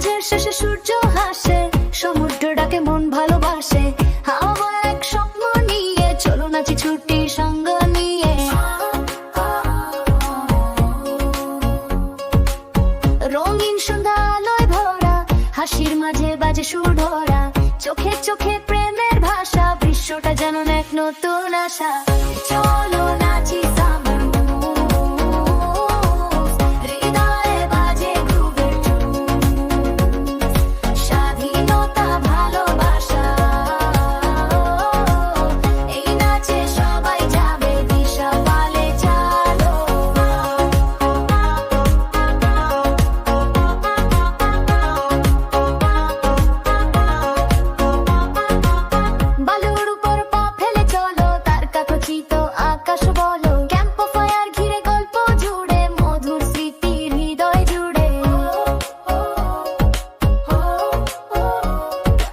মাঝের শেষে সূর্য হাসে, সমুদ্র ডাকে মন ভালোবাসে। হাওয়া এক স্বপ্ন নিয়ে, চলো নাচি ছুটির সঙ্গ নিয়ে। রঙিন সন্ধ্যা আলোয় ভরা, হাসির মাঝে বাজে সুর ধরা। চোখে চোখে প্রেমের ভাষা, বিশ্বটা যেন এক নতুন আশা।